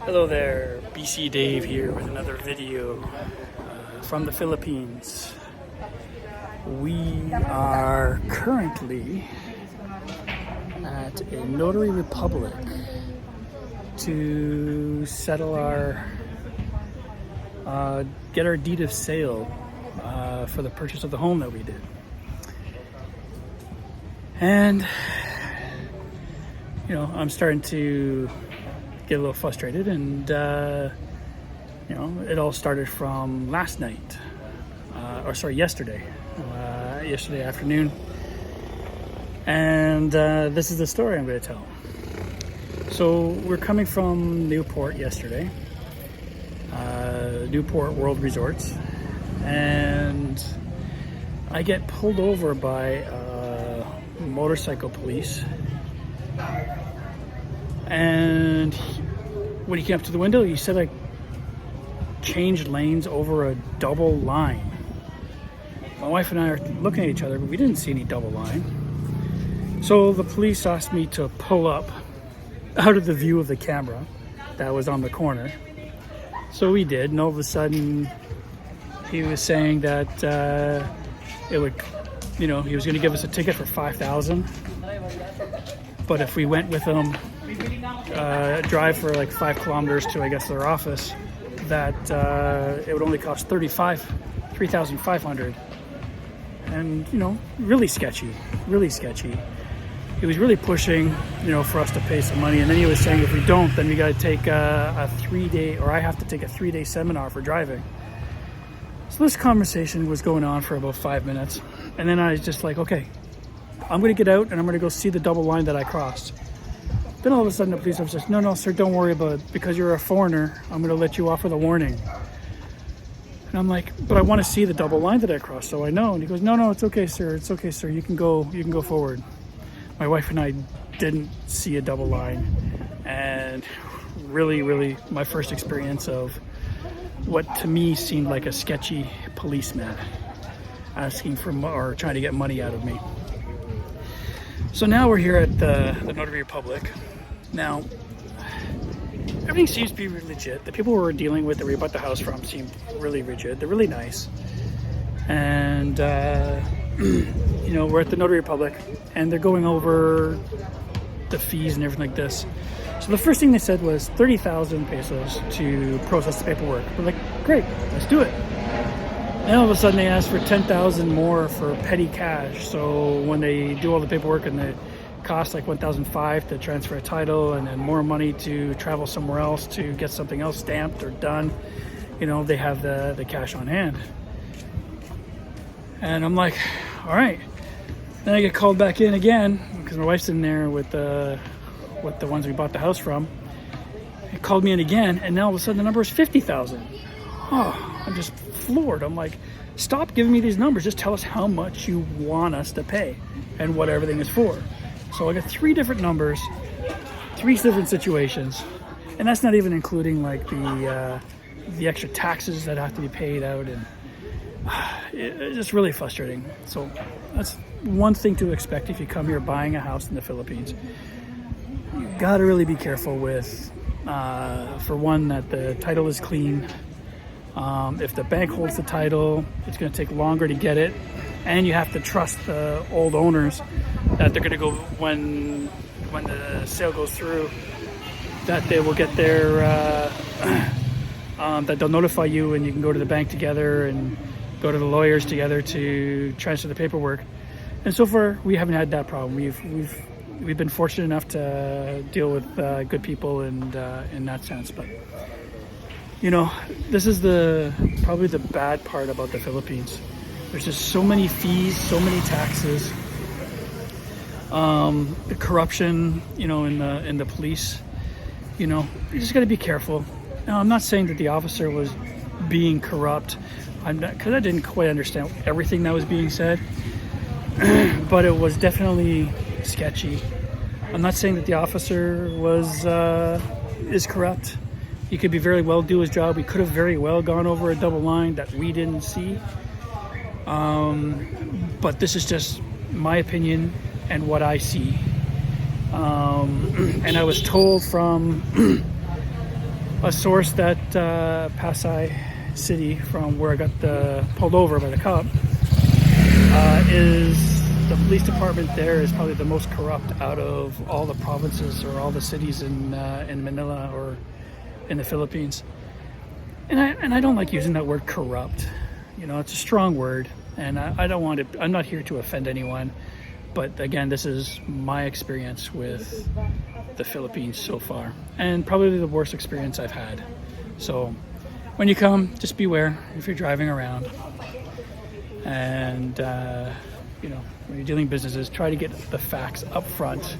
Hello there, BC Dave here with another video from the Philippines. We are currently at a notary republic to settle our, get our deed of sale for the purchase of the home that we did. And, you know, I'm starting to get a little frustrated, and you know, it all started from last night, yesterday afternoon, and this is the story I'm going to tell. So we're coming from Newport yesterday, Newport World Resorts, and I get pulled over by motorcycle police. And when he came up to the window, he said I changed lanes over a double line. My wife and I are looking at each other, but we didn't see any double line. So the police asked me to pull up out of the view of the camera that was on the corner. So we did, and all of a sudden he was saying that it would, you know, he was going to give us a ticket for $5,000. But if we went with him, drive for like 5 kilometers to, I guess, their office, that it would only cost $3,500. And, you know, really sketchy. He was really pushing, you know, for us to pay some money. And then he was saying if we don't, then we got to take a 3-day, or I have to take a 3-day seminar for driving. So this conversation was going on for about 5 minutes. And then I was just like, okay, I'm going to get out and I'm going to go see the double line that I crossed. Then all of a sudden the police officer says, no, sir, don't worry about it. Because you're a foreigner, I'm going to let you off with a warning. And I'm like, but I want to see the double line that I crossed, so I know. And he goes, no, it's okay, sir. It's okay, sir. You can go forward. My wife and I didn't see a double line. And really, my first experience of what to me seemed like a sketchy policeman asking for or trying to get money out of me. So now we're here at the Notary Republic. Now, everything seems to be really legit. The people we're dealing with that we bought the house from seem really rigid. They're really nice. And, you know, we're at the Notary Republic, and they're going over the fees and everything like this. So the first thing they said was 30,000 pesos to process the paperwork. We're like, great, let's do it. And all of a sudden they asked for 10,000 more for petty cash. So when they do all the paperwork and the cost like 1,500 to transfer a title, and then more money to travel somewhere else to get something else stamped or done, you know, they have the cash on hand. And I'm like, all right. Then I get called back in again because my wife's in there with the ones we bought the house from. It called me in again, and now all of a sudden the number is 50,000. Oh, I'm just floored. I'm like, stop giving me these numbers. Just tell us how much you want us to pay and what everything is for. So I got 3 different numbers, 3 different situations, and that's not even including like the extra taxes that have to be paid out, and it's just really frustrating. So that's one thing to expect if you come here buying a house in the Philippines. You got to really be careful with, for one, that the title is clean. If the bank holds the title, it's going to take longer to get it, and you have to trust the old owners that they're going to go when the sale goes through, that they will get their that they'll notify you, and you can go to the bank together and go to the lawyers together to transfer the paperwork. And so far, we haven't had that problem. We've been fortunate enough to deal with good people and in that sense, but. You know, this is probably the bad part about the Philippines. There's just so many fees, so many taxes. The corruption, you know, in the police. You know, you just got to be careful. Now, I'm not saying that the officer was being corrupt. Because I didn't quite understand everything that was being said. But it was definitely sketchy. I'm not saying that the officer is corrupt. He could be very well do his job. We could have very well gone over a double line that we didn't see. But this is just my opinion and what I see. And I was told from a source that Pasay City, from where I got pulled over by the cop, is the police department there is probably the most corrupt out of all the provinces or all the cities in Manila or in the Philippines. And I don't like using that word corrupt. You know, it's a strong word, and I don't want to. I'm not here to offend anyone, but again, this is my experience with the Philippines so far, and probably the worst experience I've had. So, when you come, just beware if you're driving around, and you know, when you're dealing businesses, try to get the facts up front.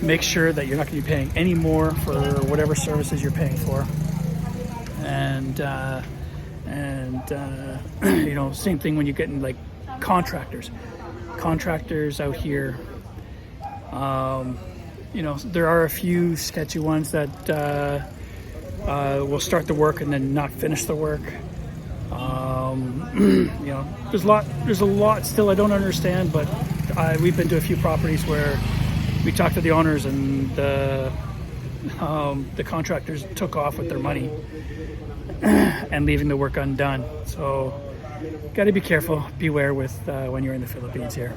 Make sure that you're not going to be paying any more for whatever services you're paying for. And you know, same thing when you're getting like contractors out here. You know, there are a few sketchy ones that will start the work and then not finish the work. You know, there's a lot still I don't understand, but we've been to a few properties where we talked to the owners, and the contractors took off with their money and leaving the work undone. So got to be careful, beware with when you're in the Philippines here.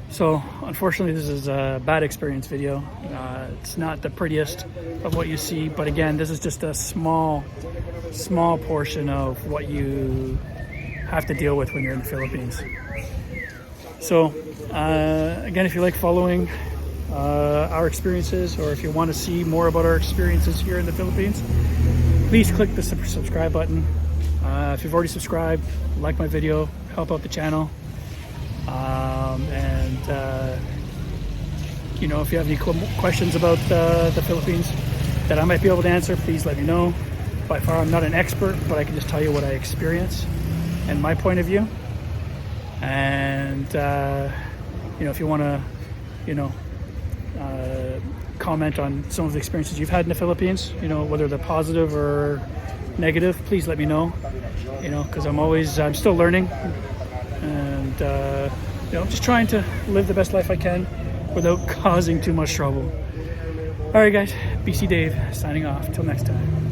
So unfortunately, this is a bad experience video. It's not the prettiest of what you see, but again, this is just a small portion of what you have to deal with when you're in the Philippines. So again, if you like following our experiences, or if you want to see more about our experiences here in the Philippines, please click the subscribe button. If you've already subscribed, like my video, help out the channel. You know, if you have any questions about the Philippines that I might be able to answer, please let me know. By far, I'm not an expert, but I can just tell you what I experience and my point of view. And you know, if you want to, you know, comment on some of the experiences you've had in the Philippines, you know, whether they're positive or negative, please let me know. You know, because I'm still learning, and you know, I'm just trying to live the best life I can without causing too much trouble. All right, guys, BC Dave signing off. Till next time.